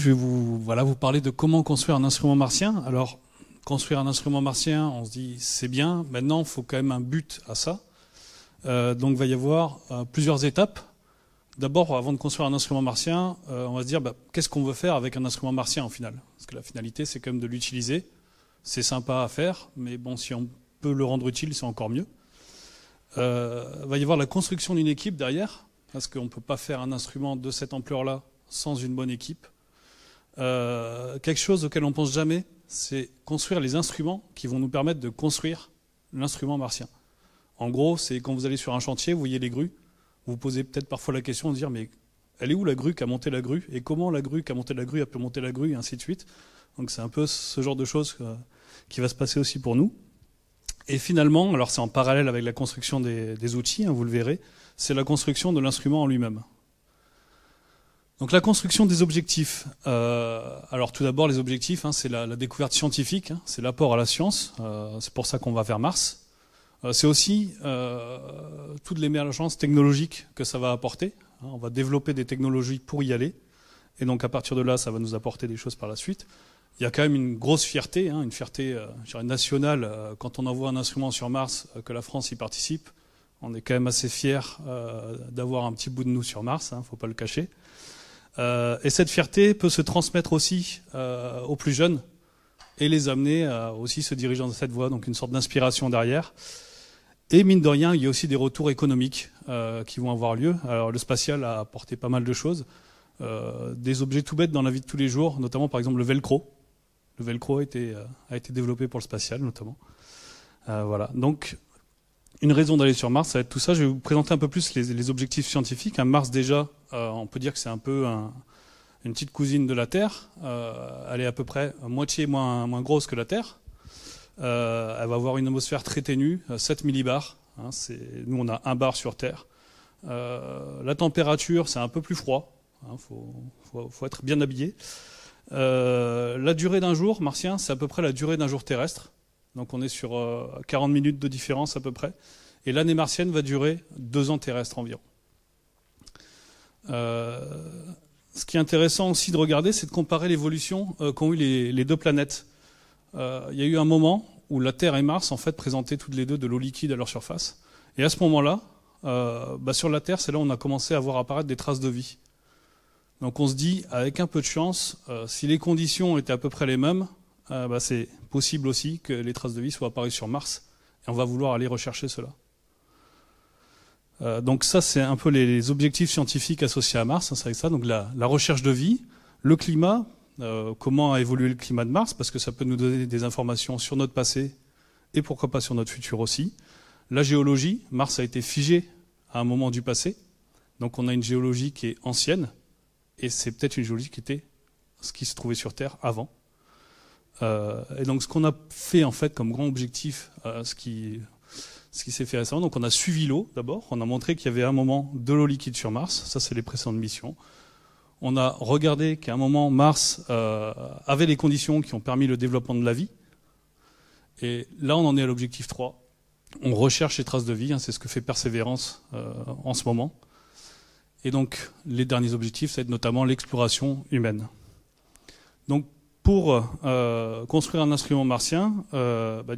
je vais vous parler de comment construire un instrument martien. Alors, construire un instrument martien, on se dit c'est bien. Maintenant, il faut quand même un but à ça. Donc, il va y avoir plusieurs étapes. D'abord, avant de construire un instrument martien, on va se dire qu'est-ce qu'on veut faire avec un instrument martien en final. Parce que la finalité, c'est quand même de l'utiliser. C'est sympa à faire, mais bon, si on peut le rendre utile, c'est encore mieux. Va y avoir la construction d'une équipe derrière, parce qu'on ne peut pas faire un instrument de cette ampleur-là sans une bonne équipe. Quelque chose auquel on ne pense jamais, c'est construire les instruments qui vont nous permettre de construire l'instrument martien. En gros, c'est quand vous allez sur un chantier, vous voyez les grues, vous vous posez peut-être parfois la question de dire mais elle est où la grue qui a monté la grue, et comment la grue qui a monté la grue a pu monter la grue, et ainsi de suite. Donc c'est un peu ce genre de choses qui va se passer aussi pour nous. Et finalement, alors c'est en parallèle avec la construction des outils, hein, vous le verrez, c'est la construction de l'instrument en lui-même. Donc la construction des objectifs. Alors tout d'abord, les objectifs, hein, c'est la découverte scientifique, hein, c'est l'apport à la science, c'est pour ça qu'on va vers Mars. C'est aussi toute l'émergence technologique que ça va apporter. Hein, on va développer des technologies pour y aller, et donc à partir de là, ça va nous apporter des choses par la suite. Il y a quand même une grosse fierté, hein, une fierté je dirais nationale, quand on envoie un instrument sur Mars, que la France y participe. On est quand même assez fiers d'avoir un petit bout de nous sur Mars, hein, faut pas le cacher. Et cette fierté peut se transmettre aussi aux plus jeunes et les amener à aussi se diriger dans cette voie, donc une sorte d'inspiration derrière. Et mine de rien, il y a aussi des retours économiques qui vont avoir lieu. Alors le spatial a apporté pas mal de choses, des objets tout bêtes dans la vie de tous les jours, notamment par exemple le velcro. Le velcro a été développé pour le spatial notamment. Voilà. Donc une raison d'aller sur Mars, ça va être tout ça. Je vais vous présenter un peu plus les objectifs scientifiques. Mars déjà, on peut dire que c'est un peu une petite cousine de la Terre. Elle est à peu près moitié moins grosse que la Terre. Elle va avoir une atmosphère très ténue, 7 millibars. Hein, nous, on a 1 bar sur Terre. La température, c'est un peu plus froid. Hein, faut être bien habillé. La durée d'un jour martien, c'est à peu près la durée d'un jour terrestre. Donc on est sur 40 minutes de différence à peu près. Et l'année martienne va durer 2 ans terrestres environ. Ce qui est intéressant aussi de regarder, c'est de comparer l'évolution qu'ont eu les deux planètes. Il y a eu un moment où la Terre et Mars en fait présentaient toutes les deux de l'eau liquide à leur surface. Et à ce moment-là, sur la Terre, c'est là où on a commencé à voir apparaître des traces de vie. Donc on se dit, avec un peu de chance, si les conditions étaient à peu près les mêmes, c'est possible aussi que les traces de vie soient apparues sur Mars, et on va vouloir aller rechercher cela. Donc ça, c'est un peu les objectifs scientifiques associés à Mars, hein, c'est avec ça. Donc la recherche de vie, le climat, comment a évolué le climat de Mars, parce que ça peut nous donner des informations sur notre passé, et pourquoi pas sur notre futur aussi. La géologie, Mars a été figé à un moment du passé, donc on a une géologie qui est ancienne, et c'est peut-être une géologie qui était ce qui se trouvait sur Terre avant. Et donc ce qu'on a fait en fait comme grand objectif, ce qui s'est fait récemment, donc on a suivi l'eau d'abord, on a montré qu'il y avait un moment de l'eau liquide sur Mars, ça c'est les précédentes missions. On a regardé qu'à un moment Mars avait les conditions qui ont permis le développement de la vie, et là on en est à l'objectif 3. On recherche les traces de vie, hein, c'est ce que fait Persévérance en ce moment. Et donc, les derniers objectifs, ça va être notamment l'exploration humaine. Donc, pour construire un instrument martien,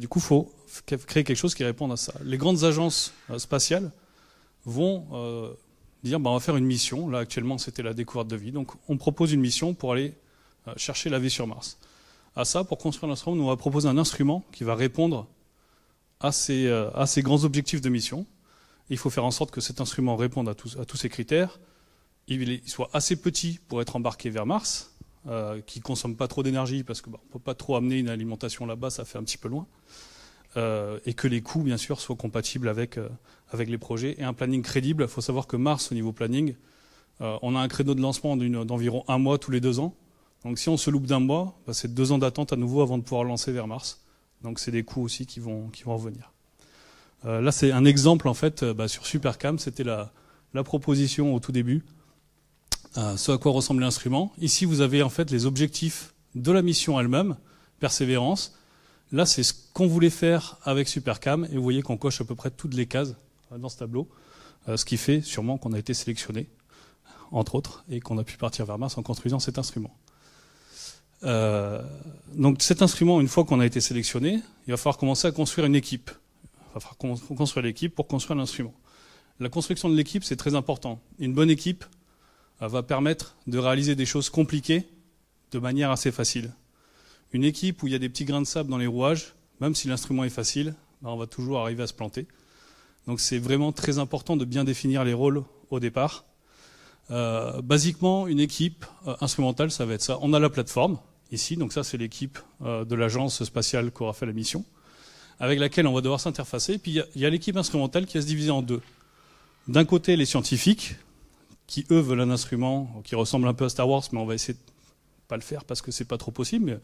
du coup, il faut créer quelque chose qui réponde à ça. Les grandes agences spatiales vont dire, on va faire une mission. Là, actuellement, c'était la découverte de vie. Donc, on propose une mission pour aller chercher la vie sur Mars. À ça, pour construire l'instrument, nous, on va proposer un instrument qui va répondre à ces grands objectifs de mission. Il faut faire en sorte que cet instrument réponde à tous ces critères. Il soit assez petit pour être embarqué vers Mars, qui ne consomme pas trop d'énergie, parce qu'on ne peut pas trop amener une alimentation là-bas, ça fait un petit peu loin. Et que les coûts, bien sûr, soient compatibles avec les projets. Et un planning crédible. Il faut savoir que Mars, au niveau planning, on a un créneau de lancement d'environ 1 mois tous les 2 ans. Donc si on se loupe d'1 mois, c'est 2 ans d'attente à nouveau avant de pouvoir lancer vers Mars. Donc c'est des coûts aussi qui vont revenir. Là, c'est un exemple, en fait, sur Supercam, c'était la proposition au tout début, ce à quoi ressemble l'instrument. Ici, vous avez en fait les objectifs de la mission elle-même, Persévérance. Là, c'est ce qu'on voulait faire avec Supercam, et vous voyez qu'on coche à peu près toutes les cases dans ce tableau, ce qui fait sûrement qu'on a été sélectionné, entre autres, et qu'on a pu partir vers Mars en construisant cet instrument. Donc cet instrument, une fois qu'on a été sélectionné, il va falloir commencer à construire une équipe. Il va falloir construire l'équipe pour construire l'instrument. La construction de l'équipe, c'est très important. Une bonne équipe va permettre de réaliser des choses compliquées de manière assez facile. Une équipe où il y a des petits grains de sable dans les rouages, même si l'instrument est facile, on va toujours arriver à se planter. Donc c'est vraiment très important de bien définir les rôles au départ. Basiquement, une équipe instrumentale, ça va être ça. On a la plateforme, ici, donc ça c'est l'équipe de l'agence spatiale qui aura fait la mission, avec laquelle on va devoir s'interfacer. Puis il y a l'équipe instrumentale qui va se diviser en deux. D'un côté, les scientifiques, qui eux veulent un instrument qui ressemble un peu à Star Wars, mais on va essayer de pas le faire parce que c'est pas trop possible, mais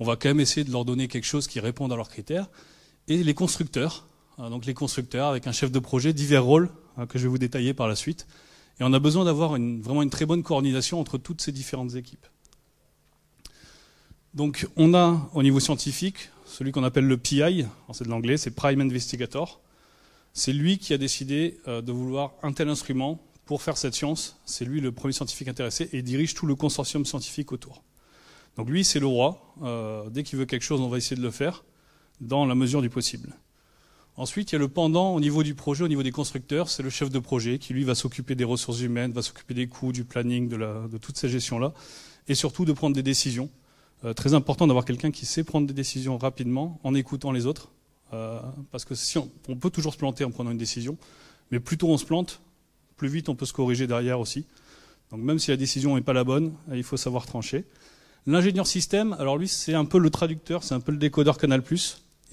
on va quand même essayer de leur donner quelque chose qui réponde à leurs critères. Et les constructeurs, donc les constructeurs avec un chef de projet, divers rôles que je vais vous détailler par la suite. Et on a besoin d'avoir vraiment une très bonne coordination entre toutes ces différentes équipes. Donc on a au niveau scientifique celui qu'on appelle le PI, c'est de l'anglais, c'est Prime Investigator. C'est lui qui a décidé de vouloir un tel instrument pour faire cette science. C'est lui le premier scientifique intéressé et dirige tout le consortium scientifique autour. Donc lui, c'est le roi. Dès qu'il veut quelque chose, on va essayer de le faire dans la mesure du possible. Ensuite, il y a le pendant au niveau du projet, au niveau des constructeurs, c'est le chef de projet qui, lui, va s'occuper des ressources humaines, va s'occuper des coûts, du planning, de toute cette gestion-là, et surtout de prendre des décisions. Très important d'avoir quelqu'un qui sait prendre des décisions rapidement en écoutant les autres, parce que si on peut toujours se planter en prenant une décision, mais plus tôt on se plante, plus vite on peut se corriger derrière aussi. Donc même si la décision n'est pas la bonne, il faut savoir trancher. L'ingénieur système, alors lui c'est un peu le traducteur, c'est un peu le décodeur Canal+.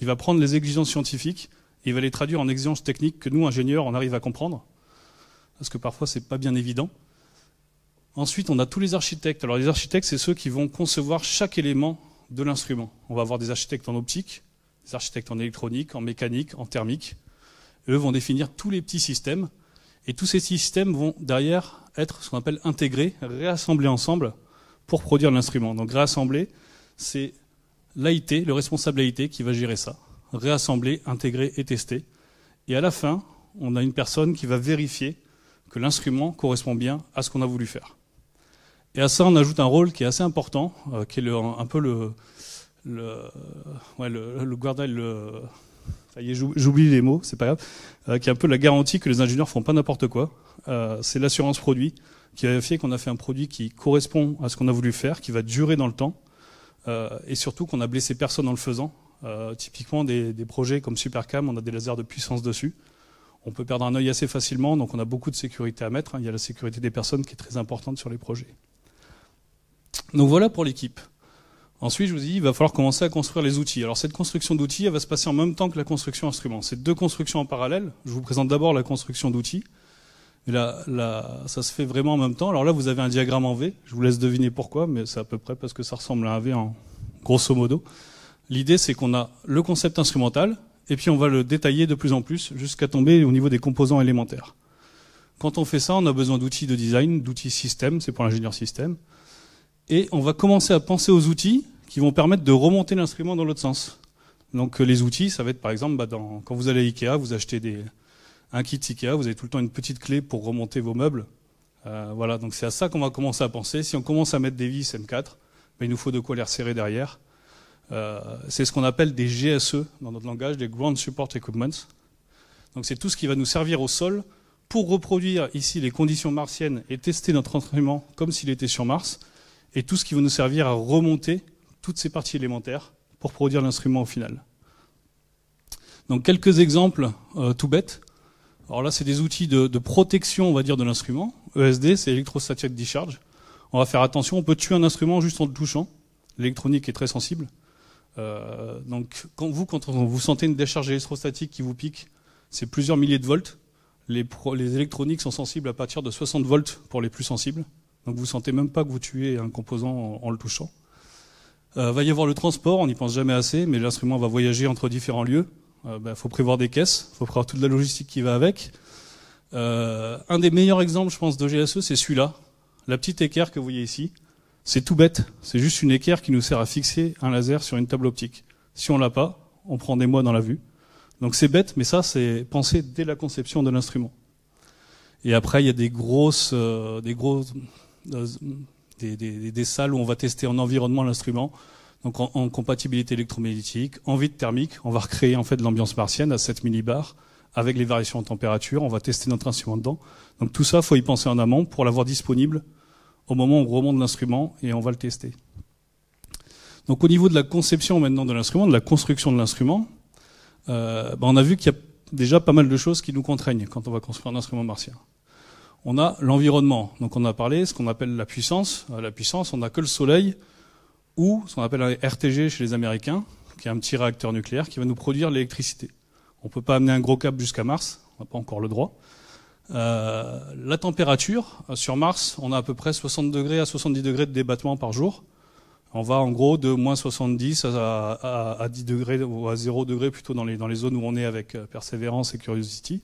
Il va prendre les exigences scientifiques et il va les traduire en exigences techniques que nous, ingénieurs, on arrive à comprendre. Parce que parfois c'est pas bien évident. Ensuite, on a tous les architectes. Alors les architectes, c'est ceux qui vont concevoir chaque élément de l'instrument. On va avoir des architectes en optique, des architectes en électronique, en mécanique, en thermique. Eux vont définir tous les petits systèmes. Et tous ces systèmes vont derrière être ce qu'on appelle intégrés, réassemblés ensemble pour produire l'instrument. Donc réassembler, c'est l'AIT, le responsable AIT qui va gérer ça. Réassembler, intégrer et tester. Et à la fin, on a une personne qui va vérifier que l'instrument correspond bien à ce qu'on a voulu faire. Et à ça, on ajoute un rôle qui est assez important, qui est un peu le guardrail, ça y est, j'oublie les mots, c'est pas grave, qui est un peu la garantie que les ingénieurs font pas n'importe quoi. C'est l'assurance produit, qui a vérifié qu'on a fait un produit qui correspond à ce qu'on a voulu faire, qui va durer dans le temps, et surtout qu'on a blessé personne en le faisant. Typiquement des projets comme Supercam, on a des lasers de puissance dessus. On peut perdre un œil assez facilement, donc on a beaucoup de sécurité à mettre. Il y a la sécurité des personnes qui est très importante sur les projets. Donc voilà pour l'équipe. Ensuite, je vous dis, il va falloir commencer à construire les outils. Alors cette construction d'outils, elle va se passer en même temps que la construction instrument. C'est deux constructions en parallèle. Je vous présente d'abord la construction d'outils. Et là, ça se fait vraiment en même temps. Alors là, vous avez un diagramme en V. Je vous laisse deviner pourquoi, mais c'est à peu près parce que ça ressemble à un V en grosso modo. L'idée, c'est qu'on a le concept instrumental, et puis on va le détailler de plus en plus jusqu'à tomber au niveau des composants élémentaires. Quand on fait ça, on a besoin d'outils de design, d'outils système, c'est pour l'ingénieur système. Et on va commencer à penser aux outils qui vont permettre de remonter l'instrument dans l'autre sens. Donc les outils, ça va être par exemple, quand vous allez à Ikea, vous achetez un kit Ikea, vous avez tout le temps une petite clé pour remonter vos meubles. Voilà, donc c'est à ça qu'on va commencer à penser. Si on commence à mettre des vis M4, il nous faut de quoi les resserrer derrière. C'est ce qu'on appelle des GSE dans notre langage, des Ground Support Equipments. Donc c'est tout ce qui va nous servir au sol pour reproduire ici les conditions martiennes et tester notre instrument comme s'il était sur Mars, et tout ce qui va nous servir à remonter toutes ces parties élémentaires pour produire l'instrument au final. Donc quelques exemples tout bêtes. Alors là c'est des outils de protection, on va dire, de l'instrument. ESD, c'est Electrostatic Discharge. On va faire attention, on peut tuer un instrument juste en le touchant. L'électronique est très sensible. Donc quand vous sentez une décharge électrostatique qui vous pique, c'est plusieurs milliers de volts. Les électroniques sont sensibles à partir de 60 volts pour les plus sensibles. Donc vous sentez même pas que vous tuez un composant en le touchant. Va y avoir le transport, on n'y pense jamais assez, mais l'instrument va voyager entre différents lieux. Faut prévoir des caisses, faut prévoir toute la logistique qui va avec. Un des meilleurs exemples, je pense, de GSE, c'est celui-là. La petite équerre que vous voyez ici. C'est tout bête, c'est juste une équerre qui nous sert à fixer un laser sur une table optique. Si on l'a pas, on prend des mois dans la vue. Donc c'est bête, mais ça c'est pensé dès la conception de l'instrument. Et après il y a des gros des salles où on va tester en environnement l'instrument, donc en compatibilité électromagnétique, en vide thermique. On va recréer en fait l'ambiance martienne à 7 millibars avec les variations en température. On va tester notre instrument dedans. Donc tout ça, faut y penser en amont pour l'avoir disponible au moment où on remonte l'instrument et on va le tester. Donc au niveau de la conception maintenant de l'instrument, de la construction de l'instrument, on a vu qu'il y a déjà pas mal de choses qui nous contraignent quand on va construire un instrument martien. On a l'environnement, donc on a parlé ce qu'on appelle la puissance. La puissance, on n'a que le soleil ou ce qu'on appelle un RTG chez les Américains, qui est un petit réacteur nucléaire qui va nous produire l'électricité. On ne peut pas amener un gros câble jusqu'à Mars, on n'a pas encore le droit. La température, sur Mars, on a à peu près 60 degrés à 70 degrés de débattement par jour. On va en gros de moins 70 à 10 degrés ou à 0 degré plutôt dans les zones où on est avec Perseverance et Curiosity.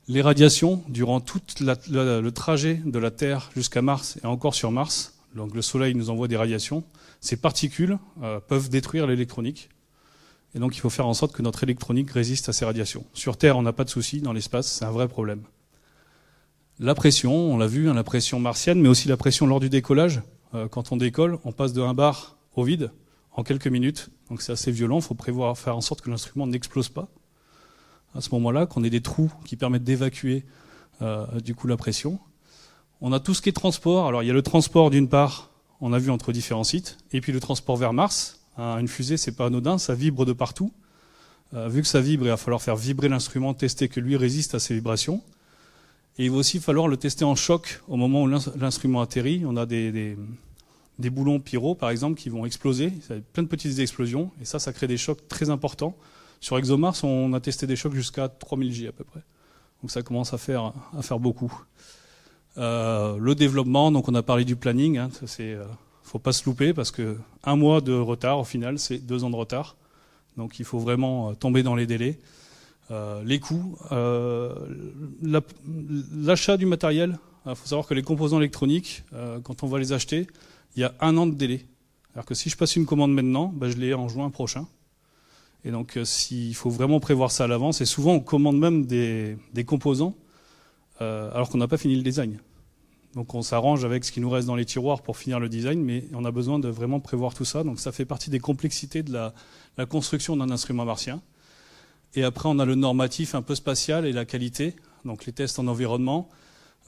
Les radiations, durant tout le trajet de la Terre jusqu'à Mars et encore sur Mars, donc le Soleil nous envoie des radiations, ces particules peuvent détruire l'électronique. Et donc il faut faire en sorte que notre électronique résiste à ces radiations. Sur Terre, on n'a pas de souci, dans l'espace, c'est un vrai problème. La pression, on l'a vu, la pression martienne, mais aussi la pression lors du décollage. Quand on décolle, on passe de 1 bar au vide en quelques minutes. Donc c'est assez violent, il faut prévoir faire en sorte que l'instrument n'explose pas. À ce moment-là, qu'on ait des trous qui permettent d'évacuer du coup la pression. On a tout ce qui est transport. Alors il y a le transport d'une part, on a vu entre différents sites, et puis le transport vers Mars. Une fusée, c'est pas anodin, ça vibre de partout. Vu que ça vibre, il va falloir faire vibrer l'instrument, tester que lui résiste à ces vibrations. Et il va aussi falloir le tester en choc au moment où l'instrument atterrit. On a des boulons pyro, par exemple, qui vont exploser. Ça a plein de petites explosions, et ça crée des chocs très importants. Sur ExoMars, on a testé des chocs jusqu'à 3000 J à peu près. Donc ça commence à faire beaucoup. Le développement, donc on a parlé du planning, faut pas se louper parce que 1 mois de retard, au final, c'est 2 ans de retard. Donc il faut vraiment tomber dans les délais. Les coûts, l'achat du matériel. Il faut savoir que les composants électroniques, quand on va les acheter, il y a 1 an de délai. Alors que si je passe une commande maintenant, je l'ai en juin prochain. Et donc il faut vraiment prévoir ça à l'avance. Et souvent on commande même des composants alors qu'on n'a pas fini le design. Donc on s'arrange avec ce qui nous reste dans les tiroirs pour finir le design, mais on a besoin de vraiment prévoir tout ça. Donc ça fait partie des complexités de la construction d'un instrument martien. Et après on a le normatif un peu spatial et la qualité, donc les tests en environnement,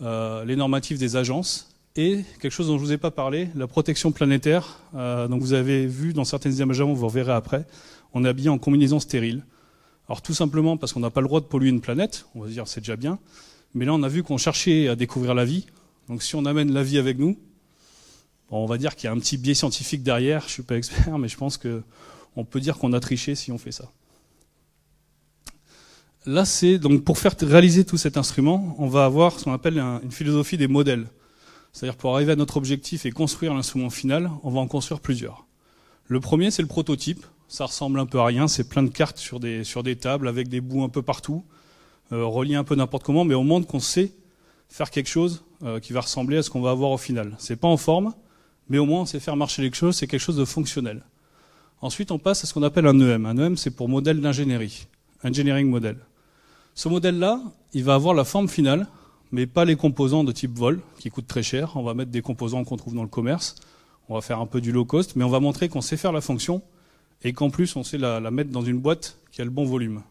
les normatifs des agences, et quelque chose dont je ne vous ai pas parlé, la protection planétaire. Donc vous avez vu dans certaines images, vous reverrez après, on est habillé en combinaison stérile. Alors tout simplement parce qu'on n'a pas le droit de polluer une planète, on va se dire c'est déjà bien, mais là on a vu qu'on cherchait à découvrir la vie. Donc si on amène la vie avec nous, on va dire qu'il y a un petit biais scientifique derrière, je ne suis pas expert, mais je pense qu'on peut dire qu'on a triché si on fait ça. Là, c'est donc pour faire réaliser tout cet instrument, on va avoir ce qu'on appelle une philosophie des modèles. C'est-à-dire pour arriver à notre objectif et construire l'instrument final, on va en construire plusieurs. Le premier, c'est le prototype. Ça ressemble un peu à rien, c'est plein de cartes sur des tables avec des bouts un peu partout, reliés un peu n'importe comment, mais on montre qu'on sait faire quelque chose qui va ressembler à ce qu'on va avoir au final. C'est pas en forme, mais au moins on sait faire marcher les choses, c'est quelque chose de fonctionnel. Ensuite, on passe à ce qu'on appelle un EM. Un EM, c'est pour modèle d'ingénierie, engineering model. Ce modèle-là, il va avoir la forme finale, mais pas les composants de type vol, qui coûtent très cher. On va mettre des composants qu'on trouve dans le commerce, on va faire un peu du low cost, mais on va montrer qu'on sait faire la fonction, et qu'en plus on sait la mettre dans une boîte qui a le bon volume,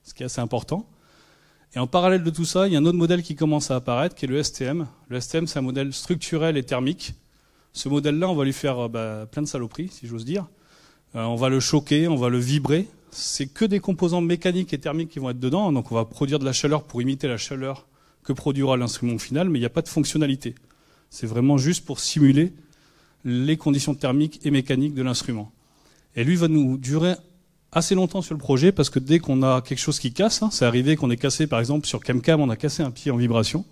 ce qui est assez important. Et en parallèle de tout ça, il y a un autre modèle qui commence à apparaître, qui est le STM. Le STM, c'est un modèle structurel et thermique. Ce modèle-là, on va lui faire plein de saloperies, si j'ose dire. On va le choquer, on va le vibrer. C'est que des composants mécaniques et thermiques qui vont être dedans. Donc on va produire de la chaleur pour imiter la chaleur que produira l'instrument final, mais il n'y a pas de fonctionnalité. C'est vraiment juste pour simuler les conditions thermiques et mécaniques de l'instrument. Et lui va nous durer assez longtemps sur le projet, parce que dès qu'on a quelque chose qui casse, c'est arrivé qu'on ait cassé, par exemple, sur ChemCam, on a cassé un pied en vibration,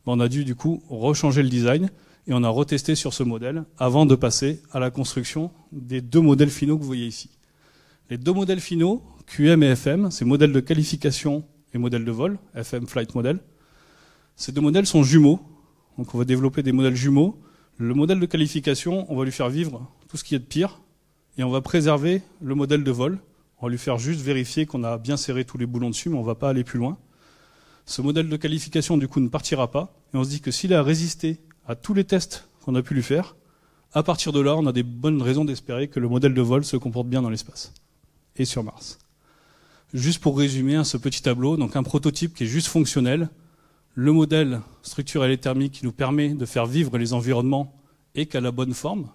on a dû, du coup, rechanger le design, et on a retesté sur ce modèle, avant de passer à la construction des 2 modèles finaux que vous voyez ici. Les 2 modèles finaux, QM et FM, c'est modèle de qualification et modèle de vol, FM Flight Model. Ces 2 modèles sont jumeaux, donc on va développer des modèles jumeaux. Le modèle de qualification, on va lui faire vivre tout ce qui est de pire, et on va préserver le modèle de vol. On va lui faire juste vérifier qu'on a bien serré tous les boulons dessus, mais on ne va pas aller plus loin. Ce modèle de qualification, du coup, ne partira pas. Et on se dit que s'il a résisté à tous les tests qu'on a pu lui faire. À partir de là, on a des bonnes raisons d'espérer que le modèle de vol se comporte bien dans l'espace et sur Mars. Juste pour résumer ce petit tableau, donc un prototype qui est juste fonctionnel, le modèle structurel et thermique qui nous permet de faire vivre les environnements et qu'à la bonne forme,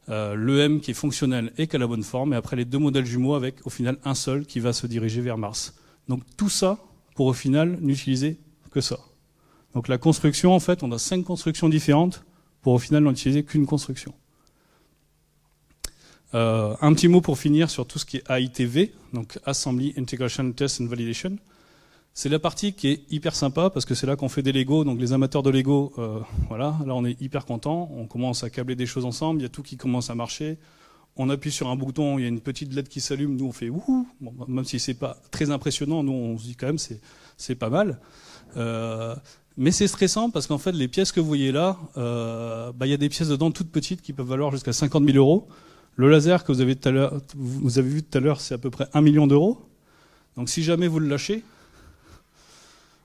l'EM qui est fonctionnel et qu'à la bonne forme, et après les deux modèles jumeaux avec au final un seul qui va se diriger vers Mars. Donc tout ça pour au final n'utiliser que ça. Donc la construction, en fait, on a 5 constructions différentes pour au final n'utiliser qu'une construction. Un petit mot pour finir sur tout ce qui est AITV, donc Assembly, Integration, Test and Validation. C'est la partie qui est hyper sympa parce que c'est là qu'on fait des Lego, donc les amateurs de Lego, voilà, là on est hyper contents, on commence à câbler des choses ensemble, il y a tout qui commence à marcher, on appuie sur un bouton, il y a une petite LED qui s'allume, nous on fait wouhou, bon, même si c'est pas très impressionnant, nous on se dit quand même c'est pas mal. Mais c'est stressant parce qu'en fait les pièces que vous voyez là, il y a des pièces dedans toutes petites qui peuvent valoir jusqu'à 50 000 euros. Le laser que vous avez vu tout à l'heure, c'est à peu près 1 million d'euros. Donc si jamais vous le lâchez,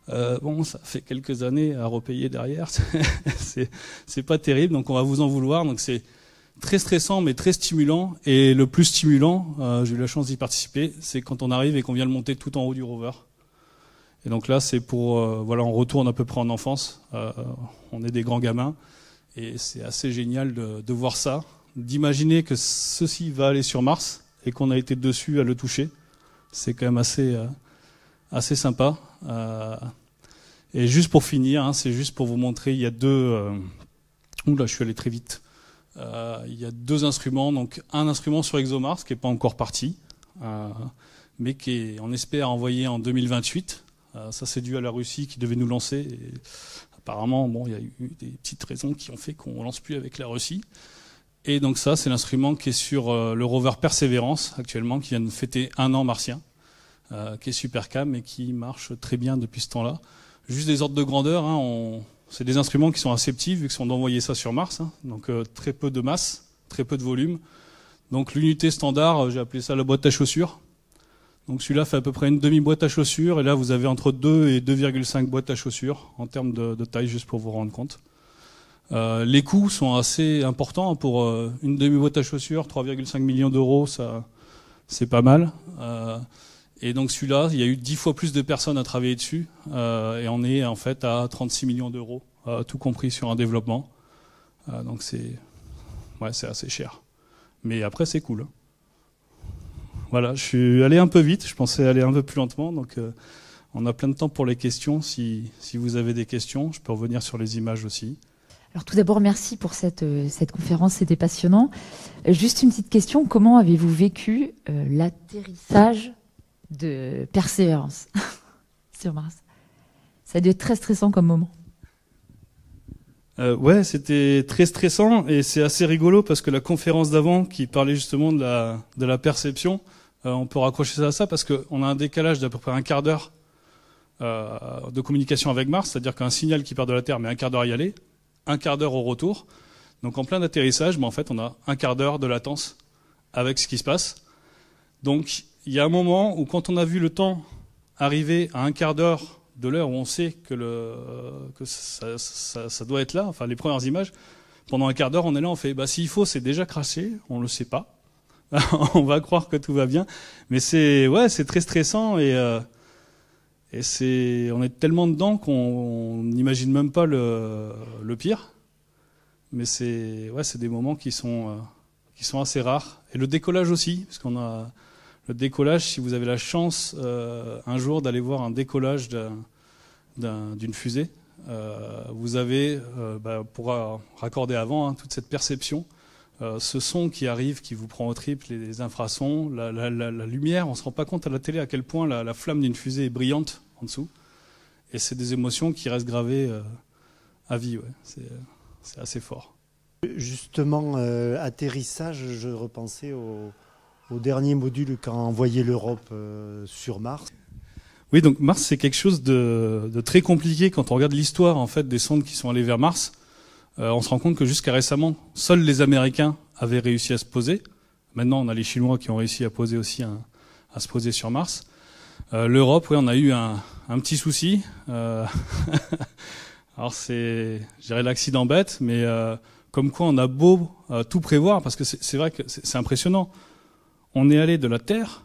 ça fait quelques années à repayer derrière. c'est pas terrible, donc on va vous en vouloir. Donc c'est très stressant, mais très stimulant. Et le plus stimulant, j'ai eu la chance d'y participer, c'est quand on arrive et qu'on vient le monter tout en haut du rover. Et donc là, c'est pour, on retourne à peu près en enfance. On est des grands gamins, et c'est assez génial de voir ça. D'imaginer que ceci va aller sur Mars et qu'on a été dessus à le toucher, c'est quand même assez sympa. Et juste pour finir, c'est juste pour vous montrer, il y a deux... je suis allé très vite. Il y a 2 instruments, donc un instrument sur ExoMars qui n'est pas encore parti, mais qui on espère envoyer en 2028. Ça c'est dû à la Russie qui devait nous lancer. Et apparemment, il y a eu des petites raisons qui ont fait qu'on ne lance plus avec la Russie. Et donc ça, c'est l'instrument qui est sur le rover Perseverance actuellement, qui vient de fêter 1 an martien, qui est super calme et qui marche très bien depuis ce temps-là. Juste des ordres de grandeur, c'est des instruments qui sont assez petits vu qu'on doit envoyer ça sur Mars, donc très peu de masse, très peu de volume. Donc l'unité standard, j'ai appelé ça la boîte à chaussures. Donc celui-là fait à peu près une demi-boîte à chaussures, et là vous avez entre 2 et 2,5 boîtes à chaussures en termes de taille, juste pour vous rendre compte. Les coûts sont assez importants pour une demi-boîte à chaussures, 3,5 millions d'euros, ça c'est pas mal. Et donc celui-là, il y a eu 10 fois plus de personnes à travailler dessus, et on est en fait à 36 millions d'euros, tout compris sur un développement. Donc c'est assez cher. Mais après c'est cool. Voilà, je suis allé un peu vite, je pensais aller un peu plus lentement, donc on a plein de temps pour les questions. Si vous avez des questions, je peux revenir sur les images aussi. Alors tout d'abord, merci pour cette conférence, c'était passionnant. Juste une petite question, comment avez-vous vécu l'atterrissage de Perseverance sur Mars? Ça a dû être très stressant comme moment. Ouais, c'était très stressant, et c'est assez rigolo parce que la conférence d'avant qui parlait justement de la perception, on peut raccrocher ça à ça parce qu'on a un décalage d'à peu près un quart d'heure de communication avec Mars, c'est-à-dire qu'un signal qui part de la Terre met un quart d'heure à y aller, un quart d'heure au retour. Donc en plein atterrissage, en fait, on a un quart d'heure de latence avec ce qui se passe. Donc il y a un moment où quand on a vu le temps arriver à un quart d'heure de l'heure où on sait que ça doit être là, enfin les premières images, pendant un quart d'heure on est là, on fait s'il faut c'est déjà craché, on le sait pas. On va croire que tout va bien, mais c'est très stressant, et on est tellement dedans qu'on n'imagine même pas le pire. Mais c'est des moments qui sont assez rares. Et le décollage aussi, parce qu'on a le décollage, si vous avez la chance un jour d'aller voir un décollage d'une fusée, vous avez, pour raccorder avant, toute cette perception, ce son qui arrive, qui vous prend au triple, les infrasons, la lumière, on ne se rend pas compte à la télé à quel point la flamme d'une fusée est brillante en dessous. Et c'est des émotions qui restent gravées à vie, c'est assez fort. Justement, atterrissage, je repensais au dernier module qu'a envoyé l'Europe sur Mars. Oui, donc Mars, c'est quelque chose de très compliqué. Quand on regarde l'histoire en fait des sondes qui sont allées vers Mars, on se rend compte que jusqu'à récemment, seuls les Américains avaient réussi à se poser. Maintenant, on a les Chinois qui ont réussi à poser aussi à se poser sur Mars. L'Europe, on a eu un petit souci. Alors c'est, je dirais l'accident bête, mais comme quoi on a beau tout prévoir, parce que c'est vrai que c'est impressionnant. On est allé de la Terre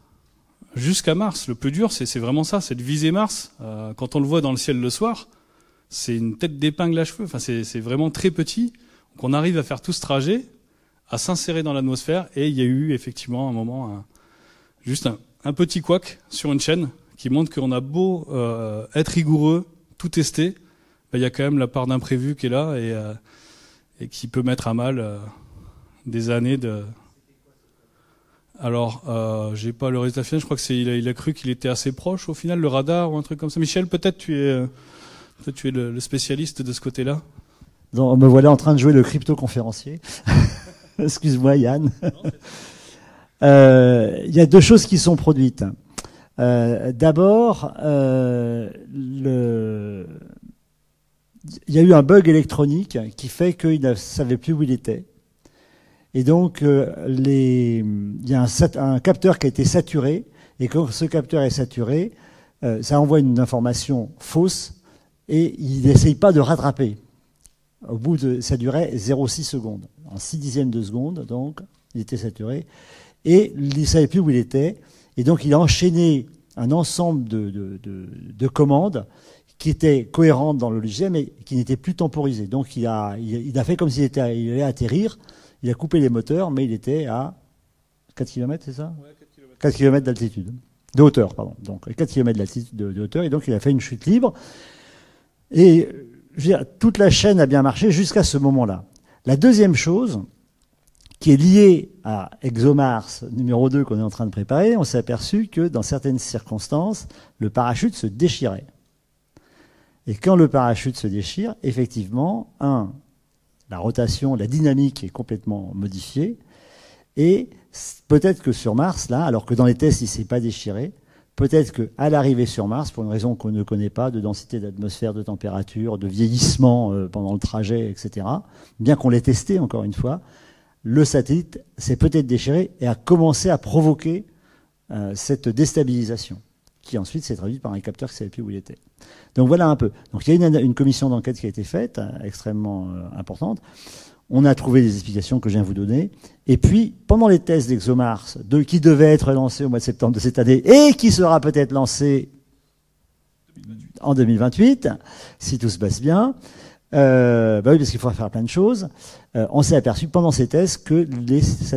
jusqu'à Mars. Le plus dur, c'est vraiment ça, c'est de viser Mars. Quand on le voit dans le ciel le soir, c'est une tête d'épingle à cheveux. Enfin, c'est vraiment très petit. Donc on arrive à faire tout ce trajet, à s'insérer dans l'atmosphère, et il y a eu effectivement un moment, juste un petit couac sur une chaîne qui montre qu'on a beau être rigoureux, tout tester, ben, il y a quand même la part d'imprévu qui est là et qui peut mettre à mal des années de... Alors, j'ai pas le résultat final. Je crois que il a cru qu'il était assez proche au final, le radar ou un truc comme ça. Michel, peut-être tu es le spécialiste de ce côté-là. Donc, me voilà en train de jouer le crypto-conférencier. Excuse-moi, Yann. Il y a deux choses qui sont produites. D'abord, il y a eu un bug électronique qui fait qu'il ne savait plus où il était. Et donc, il y a un capteur qui a été saturé, et quand ce capteur est saturé, ça envoie une information fausse, et il n'essaye pas de rattraper. Au bout de, ça durait 0,6 secondes. En 6 dixièmes de seconde, donc, il était saturé, et il ne savait plus où il était, et donc il a enchaîné un ensemble de commandes qui étaient cohérentes dans le logiciel, mais qui n'étaient plus temporisées. Donc il a fait comme s'il allait atterrir. Il a coupé les moteurs, mais il était à 4 km, c'est ça ? Ouais, 4 km. 4 km d'altitude. De hauteur, pardon. Donc 4 km d'altitude de hauteur, et donc il a fait une chute libre. Et je veux dire, toute la chaîne a bien marché jusqu'à ce moment-là. La deuxième chose, qui est liée à ExoMars numéro 2 qu'on est en train de préparer, on s'est aperçu que dans certaines circonstances, le parachute se déchirait. Et quand le parachute se déchire, effectivement, la rotation, la dynamique est complètement modifiée. Et peut-être que sur Mars, là, alors que dans les tests, il ne s'est pas déchiré, peut-être qu'à l'arrivée sur Mars, pour une raison qu'on ne connaît pas, de densité d'atmosphère, de température, de vieillissement pendant le trajet, etc., bien qu'on l'ait testé encore une fois, le satellite s'est peut-être déchiré et a commencé à provoquer cette déstabilisation, qui ensuite s'est traduite par un capteur qui ne savait plus où il était. Donc voilà un peu. Donc il y a une commission d'enquête qui a été faite, extrêmement importante. On a trouvé des explications que je viens de vous donner. Et puis, pendant les tests d'ExoMars, qui devait être lancé au mois de septembre de cette année, et qui sera peut-être lancé en 2028, si tout se passe bien, oui, parce qu'il faut faire plein de choses, on s'est aperçu pendant ces tests que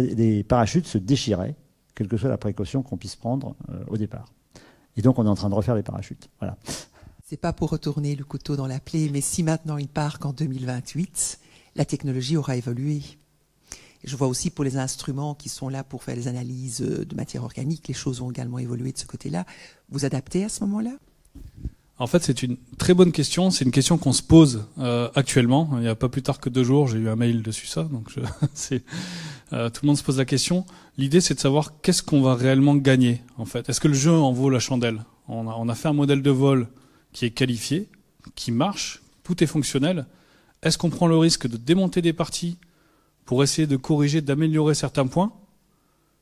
les parachutes se déchiraient, quelle que soit la précaution qu'on puisse prendre au départ. Et donc on est en train de refaire les parachutes. Voilà. C'est pas pour retourner le couteau dans la plaie, mais si maintenant il part qu'en 2028, la technologie aura évolué. Je vois aussi pour les instruments qui sont là pour faire les analyses de matière organique, les choses ont également évolué de ce côté-là. Vous adaptez à ce moment-là ? En fait, c'est une très bonne question. C'est une question qu'on se pose actuellement. Il n'y a pas plus tard que 2 jours, j'ai eu un mail dessus ça. Donc, tout le monde se pose la question. L'idée, c'est de savoir qu'est-ce qu'on va réellement gagner. En fait, est-ce que le jeu en vaut la chandelle ? On a fait un modèle de vol qui est qualifié, qui marche, tout est fonctionnel. Est-ce qu'on prend le risque de démonter des parties pour essayer de corriger, d'améliorer certains points,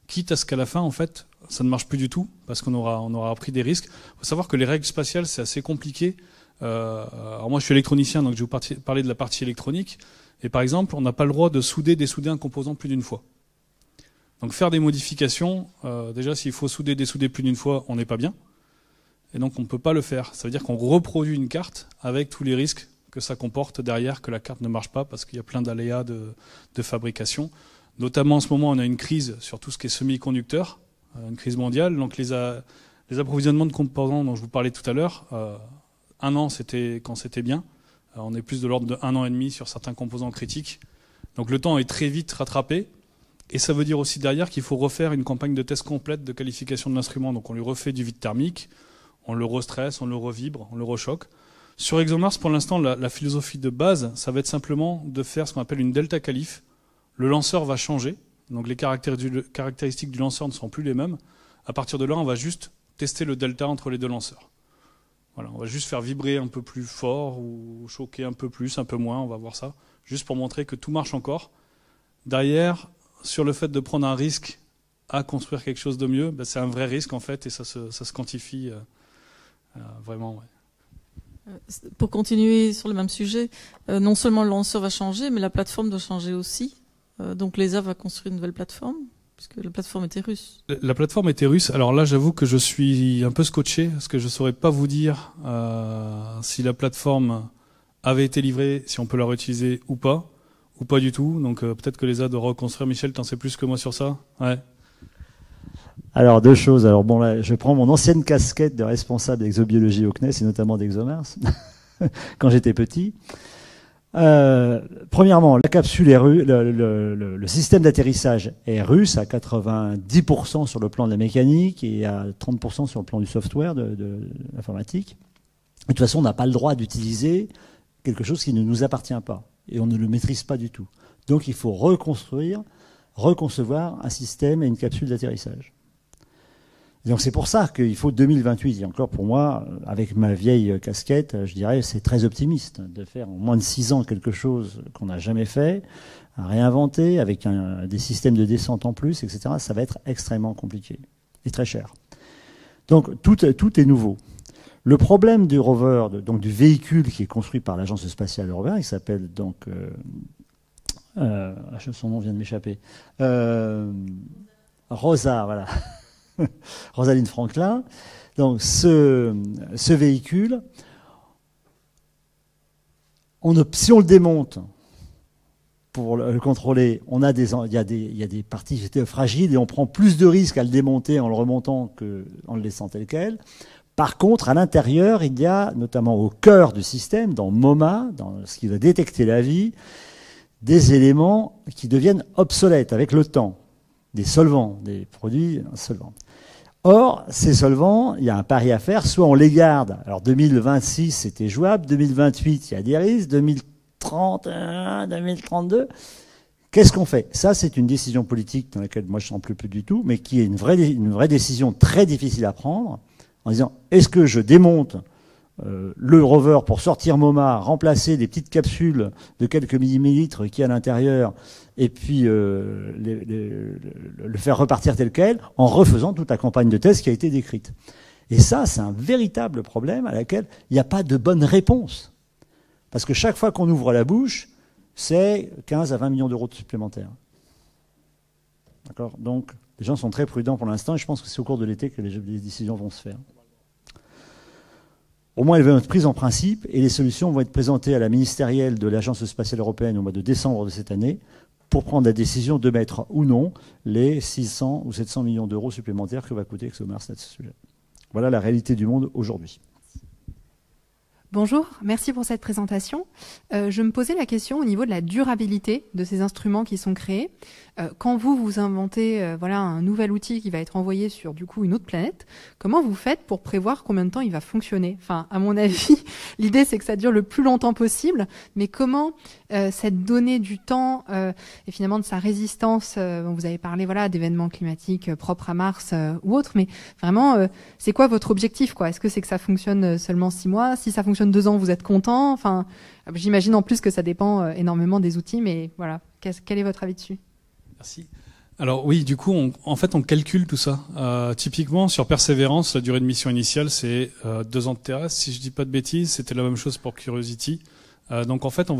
quitte à ce qu'à la fin, en fait, ça ne marche plus du tout, parce qu'on aura pris des risques. Il faut savoir que les règles spatiales, c'est assez compliqué. Alors moi, je suis électronicien, donc je vais vous parler de la partie électronique. Et par exemple, on n'a pas le droit de dessouder un composant plus d'une fois. Donc faire des modifications, déjà, s'il faut dessouder plus d'une fois, on n'est pas bien. Et donc on ne peut pas le faire. Ça veut dire qu'on reproduit une carte avec tous les risques que ça comporte derrière, que la carte ne marche pas, parce qu'il y a plein d'aléas de fabrication. Notamment en ce moment, on a une crise sur tout ce qui est semi-conducteur, une crise mondiale. Donc les approvisionnements de composants dont je vous parlais tout à l'heure, 1 an c'était quand c'était bien. On est plus de l'ordre de 1 an et demi sur certains composants critiques. Donc le temps est très vite rattrapé. Et ça veut dire aussi derrière qu'il faut refaire une campagne de test complète de qualification de l'instrument. Donc on lui refait du vide thermique, on le restresse, on le revibre, on le rechoque. Sur ExoMars, pour l'instant, la philosophie de base, ça va être simplement de faire ce qu'on appelle une delta qualif. Le lanceur va changer, donc les caractéristiques du lanceur ne seront plus les mêmes. À partir de là, on va juste tester le delta entre les 2 lanceurs. Voilà, on va juste faire vibrer un peu plus fort ou choquer un peu plus, un peu moins, on va voir ça, juste pour montrer que tout marche encore. Derrière, sur le fait de prendre un risque à construire quelque chose de mieux, c'est un vrai risque en fait, et ça se quantifie vraiment. Ouais. Pour continuer sur le même sujet, non seulement le lanceur va changer, mais la plateforme doit changer aussi. Donc l'ESA va construire une nouvelle plateforme, puisque la plateforme était russe. La plateforme était russe. Alors là, j'avoue que je suis un peu scotché, parce que je ne saurais pas vous dire si la plateforme avait été livrée, si on peut la réutiliser ou pas du tout. Donc peut-être que l'ESA doit reconstruire. Michel, t'en sais plus que moi sur ça? Ouais. Alors, deux choses. Alors bon, là, je prends mon ancienne casquette de responsable d'exobiologie au CNES, et notamment d'ExoMars, quand j'étais petit. Premièrement, la capsule est russe, le système d'atterrissage est russe à 90% sur le plan de la mécanique et à 30% sur le plan du software de l'informatique. De toute façon, on n'a pas le droit d'utiliser quelque chose qui ne nous appartient pas et on ne le maîtrise pas du tout. Donc, il faut reconcevoir un système et une capsule d'atterrissage. Et donc c'est pour ça qu'il faut 2028. Et encore pour moi, avec ma vieille casquette, je dirais c'est très optimiste de faire en moins de 6 ans quelque chose qu'on n'a jamais fait, à réinventer avec des systèmes de descente en plus, etc. Ça va être extrêmement compliqué et très cher. Donc tout est nouveau. Le problème du rover, donc du véhicule qui est construit par l'Agence spatiale européenne, il s'appelle donc son nom vient de m'échapper. Rosa, voilà. Rosalind Franklin. Donc ce véhicule, si on le démonte pour le contrôler, il y a des parties fragiles et on prend plus de risques à le démonter en le remontant qu'en le laissant tel quel. Par contre, à l'intérieur, il y a, notamment au cœur du système, dans MoMA, dans ce qui va détecter la vie, des éléments qui deviennent obsolètes avec le temps, des solvants, des produits solvants. Or, ces solvants, il y a un pari à faire, soit on les garde. Alors 2026, c'était jouable, 2028, il y a des risques, 2031, 2032. Qu'est-ce qu'on fait? Ça, c'est une décision politique dans laquelle moi je ne sens plus du tout, mais qui est une vraie décision très difficile à prendre, en disant, est-ce que je démonte le rover pour sortir MoMA, remplacer des petites capsules de quelques millilitres qui à l'intérieur, et puis le faire repartir tel quel, en refaisant toute la campagne de test qui a été décrite. Et ça, c'est un véritable problème à laquelle il n'y a pas de bonne réponse. Parce que chaque fois qu'on ouvre la bouche, c'est 15 à 20 millions d'euros de supplémentaires. D'accord? Donc, les gens sont très prudents pour l'instant, et je pense que c'est au cours de l'été que les décisions vont se faire. Au moins, elles vont être prises en principe et les solutions vont être présentées à la ministérielle de l'Agence spatiale européenne au mois de décembre de cette année pour prendre la décision de mettre ou non les 600 ou 700 millions d'euros supplémentaires que va coûter ExoMars à ce sujet. Voilà la réalité du monde aujourd'hui. Bonjour, merci pour cette présentation. Je me posais la question au niveau de la durabilité de ces instruments qui sont créés. Quand vous inventez un nouvel outil qui va être envoyé sur du coup une autre planète, comment vous faites pour prévoir combien de temps il va fonctionner? Enfin, à mon avis, l'idée c'est que ça dure le plus longtemps possible, mais comment cette donnée du temps et finalement de sa résistance, vous avez parlé d'événements climatiques propres à Mars ou autres, mais vraiment c'est quoi votre objectif quoi? Est-ce que c'est que ça fonctionne seulement 6 mois? Si ça fonctionne 2 ans, vous êtes content? Enfin, j'imagine en plus que ça dépend énormément des outils, mais voilà, quel est votre avis dessus? Merci. Alors oui, du coup, on calcule tout ça. Typiquement, sur Perseverance, la durée de mission initiale, c'est 2 ans de terrestre. Si je dis pas de bêtises, c'était la même chose pour Curiosity. Donc en fait,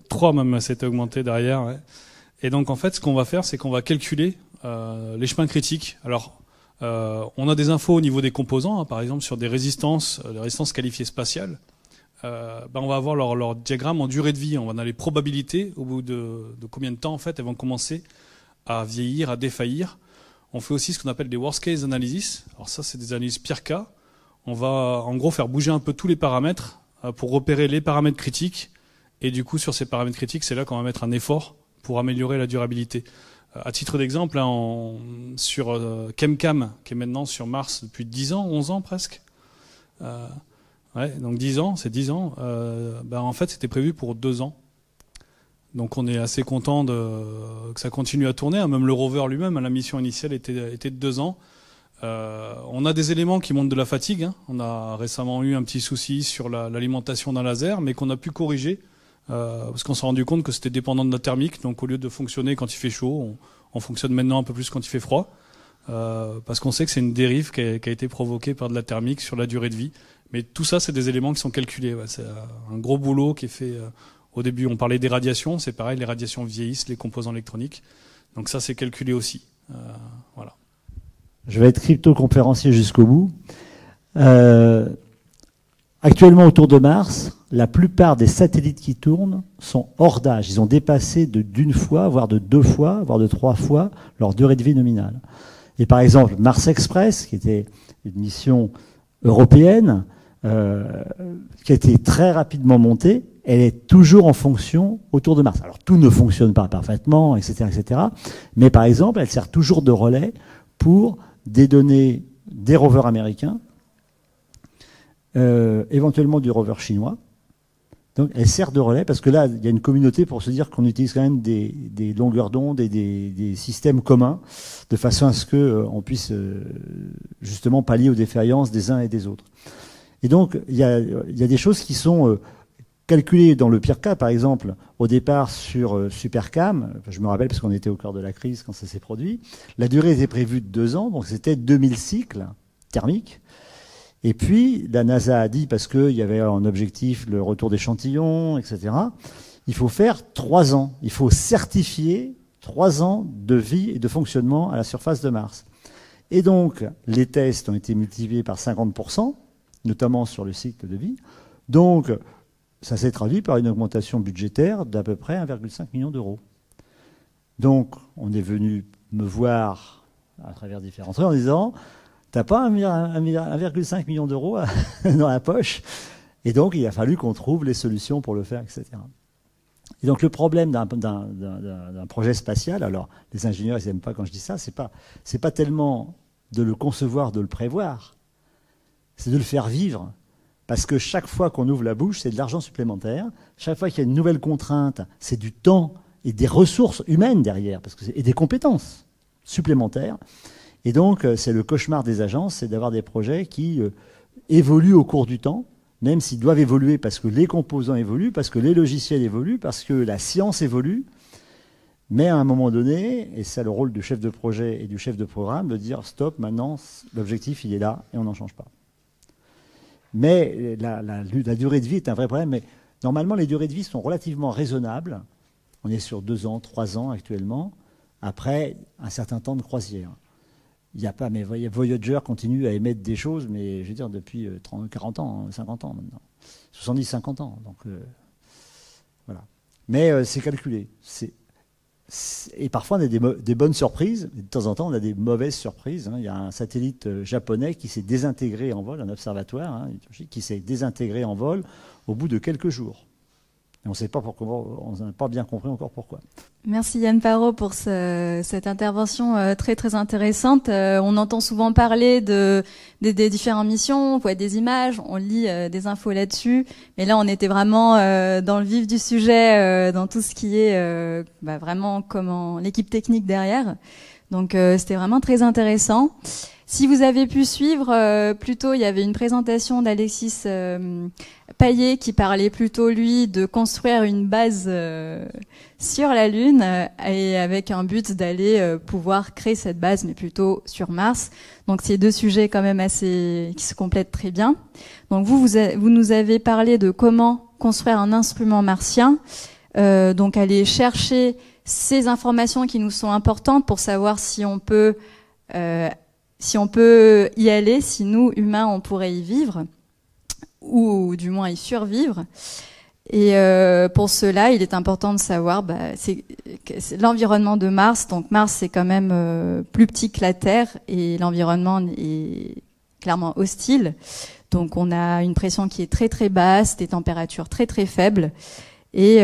3 même, c'était augmenté derrière. Ouais. Et donc en fait, ce qu'on va faire, c'est qu'on va calculer les chemins critiques. Alors, on a des infos au niveau des composants, par exemple sur des résistances qualifiées spatiales. On va avoir leur diagramme en durée de vie. On va a les probabilités au bout de combien de temps en fait elles vont commencer à vieillir, à défaillir. On fait aussi ce qu'on appelle des worst case analysis. Alors ça, c'est des analyses pire cas. On va en gros faire bouger un peu tous les paramètres pour repérer les paramètres critiques. Et du coup, sur ces paramètres critiques, c'est là qu'on va mettre un effort pour améliorer la durabilité. À titre d'exemple, sur ChemCam, qui est maintenant sur Mars depuis 10 ans, 11 ans presque. Donc 10 ans, c'est 10 ans. En fait, c'était prévu pour 2 ans. Donc on est assez content que ça continue à tourner. Même le rover lui-même, la mission initiale était de 2 ans. On a des éléments qui montrent de la fatigue. On a récemment eu un petit souci sur l'alimentation d'un laser, mais qu'on a pu corriger parce qu'on s'est rendu compte que c'était dépendant de la thermique. Donc au lieu de fonctionner quand il fait chaud, on fonctionne maintenant un peu plus quand il fait froid. parce qu'on sait que c'est une dérive qui a été provoquée par de la thermique sur la durée de vie. Mais tout ça, c'est des éléments qui sont calculés. Ouais. C'est un gros boulot qui est fait. Au début, on parlait des radiations. C'est pareil, les radiations vieillissent les composants électroniques. Donc ça, c'est calculé aussi. Voilà. Je vais être crypto-conférencier jusqu'au bout. Actuellement, autour de Mars, la plupart des satellites qui tournent sont hors d'âge. Ils ont dépassé d'une fois, voire de 2 fois, voire de 3 fois leur durée de vie nominale. Et par exemple, Mars Express, qui était une mission européenne, qui a été très rapidement montée, elle est toujours en fonction autour de Mars. Alors tout ne fonctionne pas parfaitement, etc., etc. Mais par exemple, elle sert toujours de relais pour des données des rovers américains, éventuellement du rover chinois. Donc elle sert de relais parce que là, il y a une communauté pour se dire qu'on utilise quand même des longueurs d'onde et des systèmes communs de façon à ce qu'on puisse justement pallier aux défaillances des uns et des autres. Et donc, il y a des choses qui sont calculées dans le pire cas. Par exemple, au départ sur Supercam, je me rappelle parce qu'on était au cœur de la crise quand ça s'est produit, la durée était prévue de 2 ans, donc c'était 2000 cycles thermiques. Et puis, la NASA a dit, parce qu'il y avait en objectif le retour d'échantillons, etc., il faut faire 3 ans. Il faut certifier 3 ans de vie et de fonctionnement à la surface de Mars. Et donc, les tests ont été multipliés par 50%, notamment sur le cycle de vie. Donc, ça s'est traduit par une augmentation budgétaire d'à peu près 1,5 million d'euros. Donc, on est venu me voir à travers différents trucs en disant... T'as pas 1,5 million d'euros dans la poche. Et donc, il a fallu qu'on trouve les solutions pour le faire, etc. Et donc, le problème d'un projet spatial, alors, les ingénieurs, ils n'aiment pas quand je dis ça, c'est pas tellement de le concevoir, de le prévoir, c'est de le faire vivre. Parce que chaque fois qu'on ouvre la bouche, c'est de l'argent supplémentaire. Chaque fois qu'il y a une nouvelle contrainte, c'est du temps et des ressources humaines derrière, et des compétences supplémentaires. Et donc, c'est le cauchemar des agences, c'est d'avoir des projets qui évoluent au cours du temps, même s'ils doivent évoluer parce que les composants évoluent, parce que les logiciels évoluent, parce que la science évolue. Mais à un moment donné, et c'est le rôle du chef de projet et du chef de programme, de dire stop, maintenant, l'objectif, il est là et on n'en change pas. Mais la durée de vie est un vrai problème. Mais normalement, les durées de vie sont relativement raisonnables. On est sur 2 ans, 3 ans actuellement, après un certain temps de croisière. Il n'y a pas, mais Voyager continue à émettre des choses, mais je veux dire depuis 30, 40 ans, 50 ans maintenant. 70, 50 ans. Donc, voilà. Mais c'est calculé. Et parfois, on a des bonnes surprises. Et de temps en temps, on a des mauvaises surprises. Il y a un satellite japonais qui s'est désintégré en vol, un observatoire, qui s'est désintégré en vol au bout de quelques jours. Et on ne sait pas pourquoi, on n'a pas bien compris encore pourquoi. Merci Yann Parot pour cette intervention très très intéressante. On entend souvent parler des différentes missions, on voit des images, on lit des infos là-dessus, mais là on était vraiment dans le vif du sujet, dans tout ce qui est vraiment comment l'équipe technique derrière. Donc c'était vraiment très intéressant. Si vous avez pu suivre, plus tôt, il y avait une présentation d'Alexis Paillet qui parlait plutôt, lui, de construire une base sur la Lune et avec un but d'aller pouvoir créer cette base, mais plutôt sur Mars. Donc, c'est 2 sujets quand même qui se complètent très bien. Donc, vous nous avez parlé de comment construire un instrument martien, donc aller chercher ces informations qui nous sont importantes pour savoir si on peut y aller, si nous, humains, on pourrait y vivre, ou du moins y survivre. Et pour cela, il est important de savoir c'est l'environnement de Mars. Donc Mars, c'est quand même plus petit que la Terre, et l'environnement est clairement hostile. Donc on a une pression qui est très très basse, des températures très très faibles. Et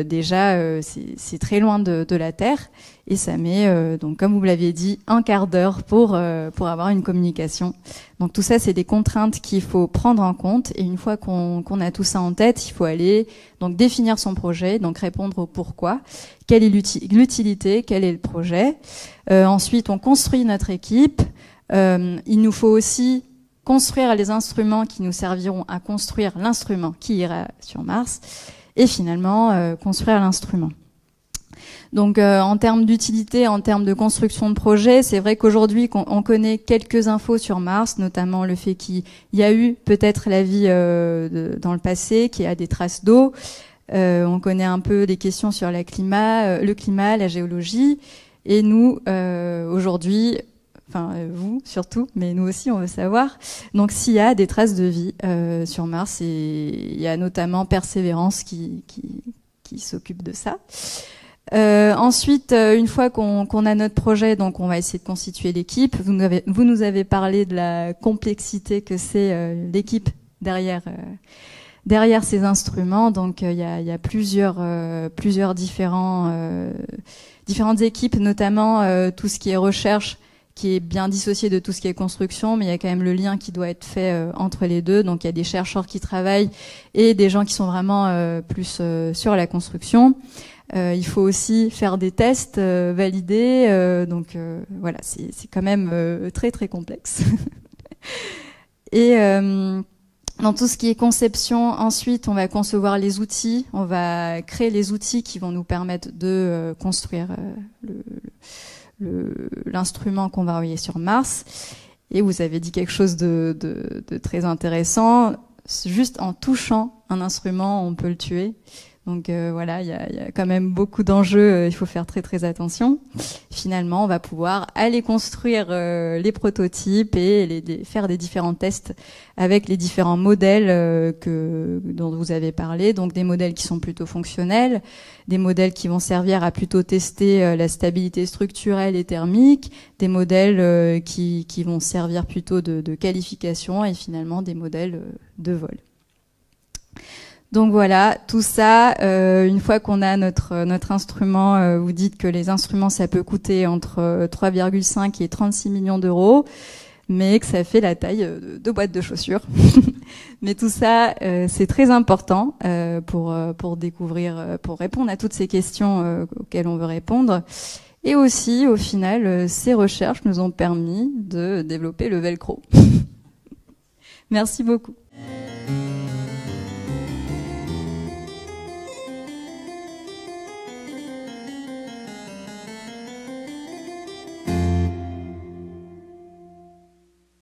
déjà, c'est très loin de la Terre, et ça met, donc comme vous l'aviez dit, 1 quart d'heure pour avoir une communication. Donc tout ça, c'est des contraintes qu'il faut prendre en compte, et une fois qu'on a tout ça en tête, il faut aller donc définir son projet, donc répondre au pourquoi, quelle est l'utilité, quel est le projet. Ensuite, on construit notre équipe. Il nous faut aussi construire les instruments qui nous serviront à construire l'instrument qui ira sur Mars. Et finalement construire l'instrument. Donc en termes d'utilité, en termes de construction de projet, c'est vrai qu'aujourd'hui on connaît quelques infos sur Mars, notamment le fait qu'il y a eu peut-être la vie dans le passé, qu'il y a des traces d'eau. On connaît un peu des questions sur le climat, la géologie. Et nous, aujourd'hui, enfin vous surtout, mais nous aussi on veut savoir, donc s'il y a des traces de vie sur Mars, et il y a notamment Persévérance qui s'occupe de ça. Ensuite, une fois qu'on a notre projet, donc on va essayer de constituer l'équipe. Vous nous avez parlé de la complexité que c'est l'équipe derrière ces instruments. Donc il y a plusieurs différentes équipes, notamment tout ce qui est recherche, qui est bien dissocié de tout ce qui est construction, mais il y a quand même le lien qui doit être fait entre les deux. Donc il y a des chercheurs qui travaillent et des gens qui sont vraiment plus sur la construction. Il faut aussi faire des tests, valider. Donc voilà, c'est quand même très très complexe. Et dans tout ce qui est conception, ensuite, on va concevoir les outils. On va créer les outils qui vont nous permettre de construire l'instrument qu'on va envoyer sur Mars. Et vous avez dit quelque chose de très intéressant. Juste en touchant un instrument, on peut le tuer. Donc voilà, il y a quand même beaucoup d'enjeux, il faut faire très très attention. Finalement, on va pouvoir aller construire les prototypes et faire des différents tests avec les différents modèles dont vous avez parlé. Donc des modèles qui sont plutôt fonctionnels, des modèles qui vont servir à plutôt tester la stabilité structurelle et thermique, des modèles qui vont servir plutôt de qualification, et finalement des modèles de vol. Donc voilà, tout ça, une fois qu'on a notre instrument, vous dites que les instruments, ça peut coûter entre 3,5 et 36 millions d'euros, mais que ça fait la taille de boîtes de chaussures. Mais tout ça, c'est très important pour découvrir, pour répondre à toutes ces questions auxquelles on veut répondre. Et aussi, au final, ces recherches nous ont permis de développer le Velcro. Merci beaucoup.